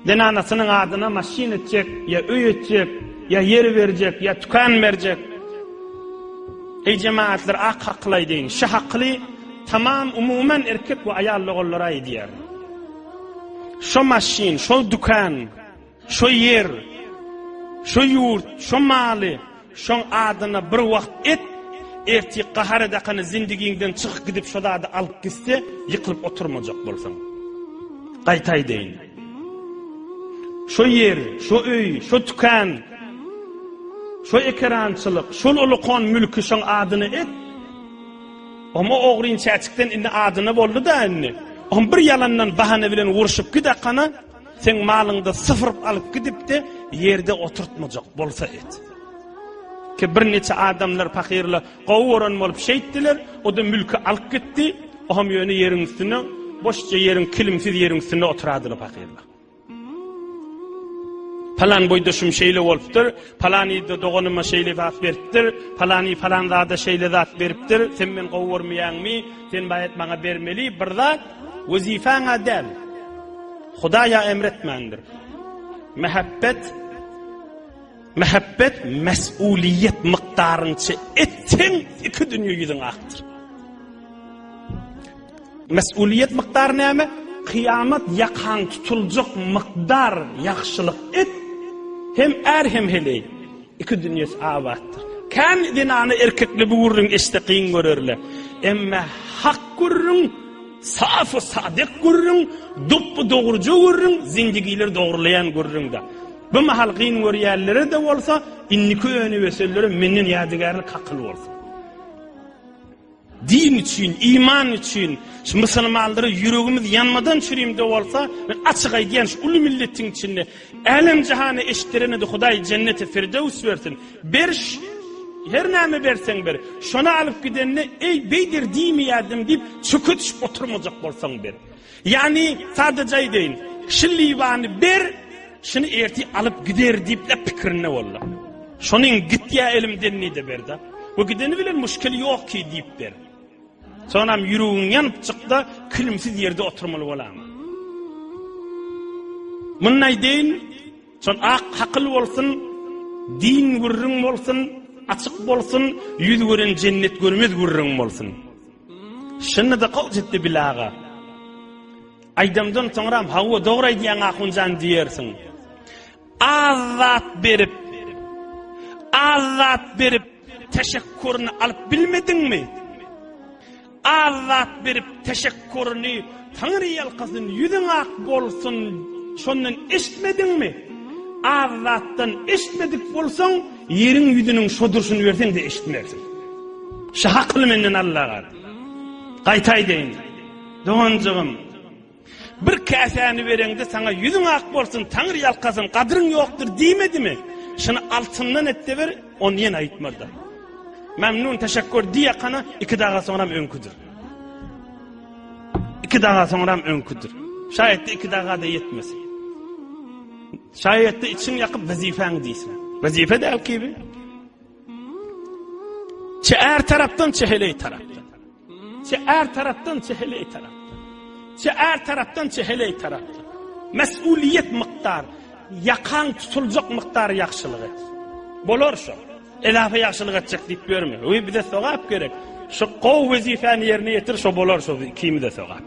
Den anasının adına maşin edecek, ya öy edecek, ya yer verecek, ya tükan verecek. Ey cemaatler, ak haklı deyin. Şu haklı tamam umumen erkek ve ayarlı ollara ediyor. Şu maşin, şu dükkan, şu yer, şu yurt, şu mali, şu adına bir vakt et, erti qahar edaqanı zindiginden çıkıp gidip şu da alıp gitse, yıkılıp oturmayacak bolsan. Qaytay deyin. Şu yer, şu öy, şu tükan, şu ekrançılık, şu ulukon mülkü şu adını et. Ama oğrin çaçıktan indi adını boldu da anne. On bir yalandan bahane bilen vuruşup gidaqana, sen malında sıfırıp alıp gidip de yerde oturtmayacak bolsa et. Ki bir neçe adamlar fakirle qovuran bolup şeyttiler, o da mülkü alıp gitti, oham yönü yerin üstüne, boşça yerin, kilimsiz yerin üstüne oturadılar fakirle. Falan boydaşım şeyle olupdur, falani da doğanıma şeyle zat veripdir, falani falan zada şeyle zat veripdir, sen men qovurmayan mi, sen bayet bana vermeli, bir zat, vazifana del. Hudaya emretmendir. Mehabbet, mesuliyet miktarınca ettin, iki dünya yüzün aktır. Mesuliyet miktarı ne mi? Kıyamet yakan tutulacak miktar yakşılık et, hem hem heley. İki dünyası avattır. Kan dinanı erkekli bu isteqin görürler. Emme hak görürün, safı sadık görürün, duppu doğrucu görürün, zindigiler doğrulayan görürün da. Bu mahalqin görüyenleri de olsa, inniki önü veselleri menin yadigarlı kakılı olsa. Din için, iman için, şu Müslümanları yüreğimiz yanmadan çürüyümde olsa, ben açık aydiyen şu ulu milletin içinde, alem cihanı eşitlerine de Huday cenneti firdevs versin. Her name versen ber. Şuna alıp gidenine, ey beydir değil mi yardım deyip, çökütüşüp oturmayacak bolsan ber. Yani sadece deyin, şillivanı ber, şunu erti alıp gider deyip de fikrine olla. Şunun git ya elimden ne de ber da. O gideni bilen müşkili yok ki deyip ber. Sonra yürüğün yanıp çıktı, kilimsiz yerde oturmalı olamı. Bunday deyin, son akıllı olsun, din görürün olsun, açık olsun, yüz gören cennet görmez görürün olsun. Şunu da kol ciddi bilağa. Aydamdan sonra hava doğray diyen akıncan diyersin. Azat berip, teşekkürünü alıp bilmedin mi? Azat berip teşekkürünü Tanrı yalqasın yüzün ak bolsun şondan eşitmedin mi? Azattan eşitmedik bolsan yerin yüzünün şodurşunu versen de eşitmersin. Şahaklı menden Allah'a. Qaytay deyin. Doğancığım. Bir kasani verende sana yüzün ak bolsun Tanrı yalqasın kadrın yoktur demedi mi? Şunu altından ette ver onu yen ayıtmadı. Memnun teşekkür diye kana 2 dağa sonra önküdür. 2 dağa sonra önküdür. Şayet de 2 dağa da yetmez. Şayet de için yakıp vazifen değilsin. Vazife de el gibi. Çe er taraftan çe heley taraftan. Çe er taraftan çe heley taraftan. Çe er taraftan çe heley taraftan. Mesuliyet miktar, yakan tutulacak miktar yakşılığı. Bolor şu. Elafe yaxşılık edecek deyip görme. Oy bir de soğap gerek. Şu qov vazifani yerine yetir, şu bolar şu kimi de soğap.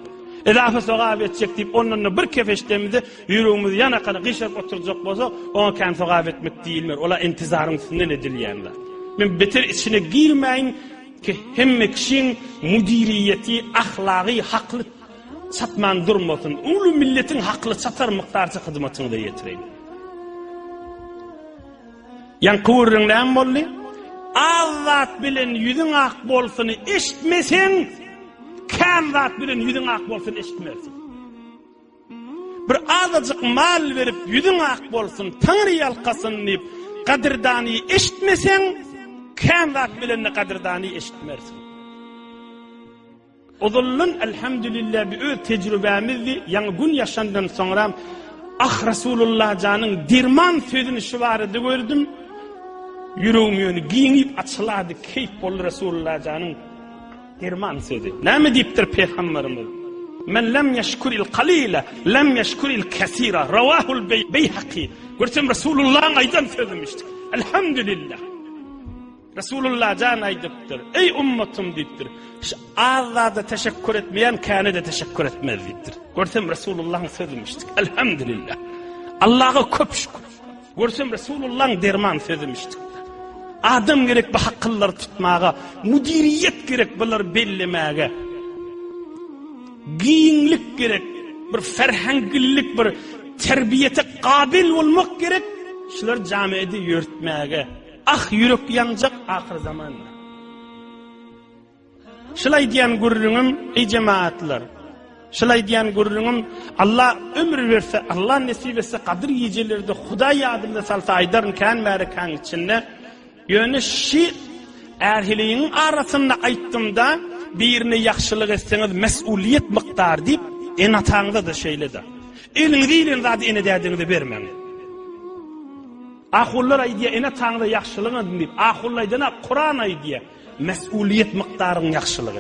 Elafe soğap edecek deyip onunla bir kefeştemizde yüreğimiz yanakana qışıp oturacak bolsa, ona kan soğap etmek değilmer. Ola intizarın üstünden edilyenler. Men beter içine girmeyin ki hemme kişinin müdiriyeti, ahlaki, haklı satman durmasın. Ulu milletin haklı satar miktarca hizmetini de yetireyim. Yan kıvırın ne bollu? Azat bilen yüzün ak bolsunu eşitmesen, kan zat bilen yüzün ak bolsunu eşitmersin. Bir azıcık mal verip yüzün ak bolsun, Tanrı yalqasın deyip, qadrdani eşitmesen, kan zat bilen qadrdani eşitmersin. Odullun elhamdülillah bir öz tecrübemizdi, yani gün yaşandan sonra, Resulullah canın dirman sözünü şu vardı gördüm, yüreğim yönü giyinip açıladı, keyif bol Resulullah canın dirman sözü. Ne mi deyiptir Peygamberimiz? Men lem yeşkuril qalila lem yeşkuril kesira. Ravahul Beyhaqi. Görsem Resulullah'ın aydan sözümüştük. Elhamdülillah. Resulullah can aydıptır. Ey ummetim deyiptir. Ağzada teşekkür etmeyen kâne de teşekkür etmez deyiptir. Görsem Resulullah'ın sözümüştük. Elhamdülillah. Allah'a köp şükür. Görsem Resulullah'ın derman sözümüştük. Adam gerek bu hakkılları tutmağa, müdiriyet gerek bunları bellemeye, giyinlik gerek, bir ferhangillik, bir terbiyete kabil olmak gerek, şular camide yürütmeye. Ah yürek yanacak ahir zamanla. Şulay diyen gurrunum ey cemaatler. Şulay diyen gurrunum Allah ömür verse, Allah nasip etse kadir gecelerde Huda yadında salsa aydarın kan merikan içinde yönü şi erhiliğinin arasında ayttım da birine yaxşılık etseniz mesuliyet miktar deyip en atağında da şeyle de. Elin değilin zaten ene derdinizi vermeyin. Ahullar ay diye ene tağında yaxşılığını deyip ahullaydan Kur'an ay diye mesuliyet miktarının yaxşılığı.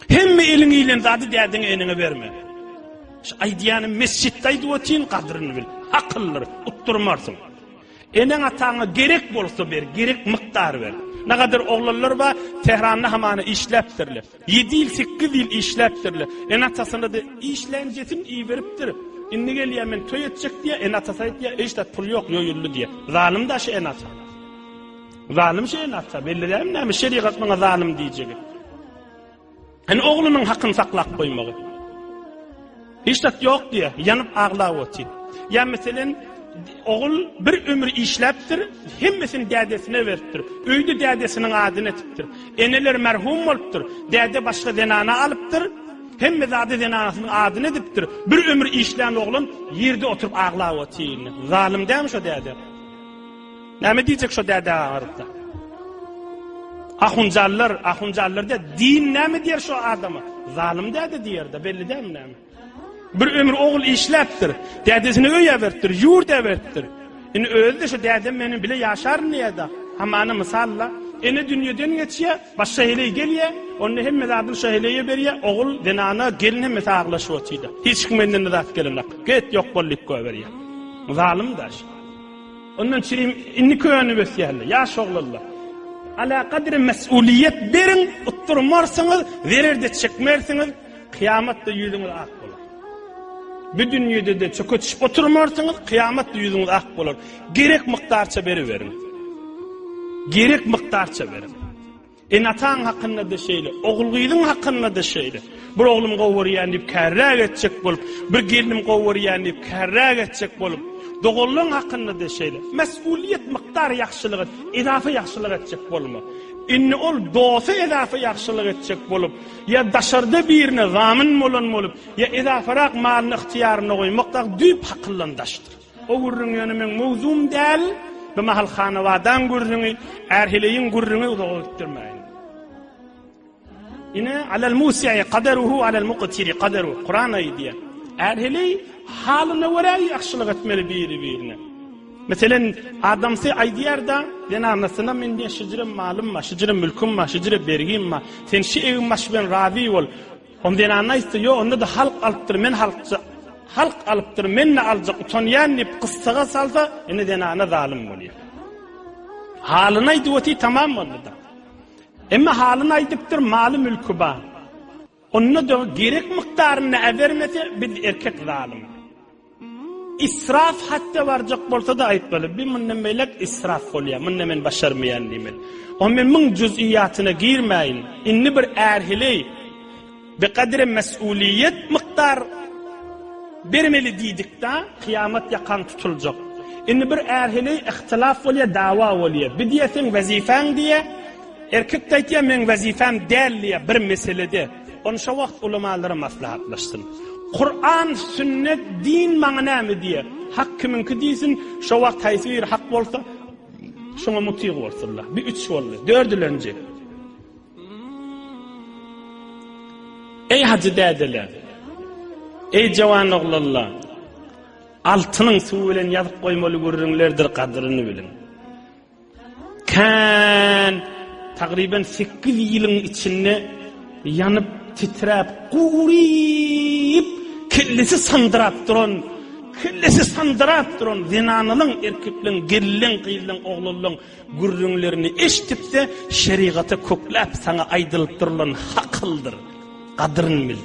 Hemme elin ilen zaten derdini enine verme. Ay diyanın mescittaydı otin kadrini bil. Akılları utturmarsın. Enen atağına gerek bolsa ber, gerek miktar ver. Ne kadar oğlanlar var Tehran'da hamanı işleptirler. 7 yıl 8 yıl işleptirler. En atasına da işlencesin iyi veriptir. İnni geliyor men toy edecek diye en atasa diye işte pul yok yoyullu diye. Zalim da şey en ata. Zalim şey en ata. Belli değil mi? Ne şeriat bana zalim diyecek. Yani oğlunun hakkını saklak koymağı. İşte yok diye yanıp ağlar oti. Ya mesela oğul bir ömür işleptir, hemmesini dədesine veriptir. Öydü dədesinin adını etiptir. Eneler merhum oluptur. Dəde başka denana alıptır. Hemme zade denanasının adını ediptir. Bir ömür işleyen oğlun yerde oturup ağlar otiyini. Zalim demiş o dəde. Ne mi diyecek şu dəde ağırda? Ahuncallar da din ne mi diyer şu adamı? Zalim dəde diyer de belli değil mi ne mi? Bir ömür oğul işleptir. Dədesini öye veriptir, yurda veriptir. Yani öyle de şu dədem benim bile yaşar niye da? Hamanı misalla. Ene dünyadan geçiyor, başka hileye geliyor. Onun hem mezadın şahileye veriyor. Oğul denana gelin hem mesağlaşıyor otiyda. Hiç kimenden de dert gelin. Git yok bollik koy veriyor. Zalim da şey. Ondan çireyim inni köyünü besiyerler. Yaş oğlallah. Ala kadri mesuliyet verin, utturmarsınız, verir de çekmersiniz. Kıyamatta yüzünüz ak olur. Bir dünyada da çöke düşüp oturmarsınız, kıyamatta yüzünüz ak olur. Gerek miktarça verin. Gerek miktarça verin. Atan hakkında da şeyle, oğulgıydın hakkında da şeyle. Bir oğlum qovuriyan deyip kərrəq etcek bolup, bir gelinim qovuriyan deyip kərrəq etcek bolup, doğulun hakkında da şeyle. Mesuliyet miktar yaxşılığı, edafe yaxşılığı etcek bolma. İnni ol dosa edafe yaxşılığı etcek bolup, ya daşarda birine zamin molun bolup, ya edaferak malını ixtiyarına koymakta düyüp hakkıllandaştır. O gurrun yönümün mevzum del, ve mahal xanavadan gurrunu, erhileyin gurrunu uzağa gittirmeyin. Yine alel musi'i kaderuhu alel muqtiri kaderuhu. Kur'an ayı diye. Erhiley haline göre yaxşılık etmeli birine. Mesela adamsı ay diyer da ben anasına men diye şıcırım malım ma, şıcırım mülküm ma, şıcırım bergim ma. Sen şu evin baş ben ravi ol. Ondan anaysa yo onda da halk alıptır men halk alıptır men ne alacak utanyan ne kıssaga salsa ene denana zalim oluyor. Haline idvati tamam mı da? Ama halini aydıptır malı mülkü bağ. Onunla da gerek miktarını vermesi bir erkek zalim. İsraf hatta varacak bolsa da ayıp böyle. Bir münnen meylek israf oluyor. Münnen men başarmayan demel. O men mün cüz'iyatına girmeyin. İnni bir erhiley bi kadri mesuliyet miktar vermeli dedik da kıyamet yakan tutulacak. İnni bir erhiley ihtilaf oluyor, dava oluyor. Bir diyesin vazifen diye erkek taytiya men vazifam değerliye bir meselede. Onu şu vaqt ulamaları maslahatlaşsın. Kur'an, sünnet, din ma'na mı diye. Hak kiminki deysin, şu vaqt haysir hak bolsa, şuna muti olsunlar. Bir 3 oldu, 4 yıl önce. Ey hacı dedeler, ey cavan oğlanlar, altının suvilen yazıp koymalı gurrunlardır kadrini bilin. Takriben 8 yılın içinde yanıp titrep, guğurip, kellesi sandırap duran, zinanılın, erkekliğin, gerliğin, kıyılın, oğlulun, gürrünlerini eşitip de şeriatı köklep sana aydılıp durulan hakıldır. Kadırın bil.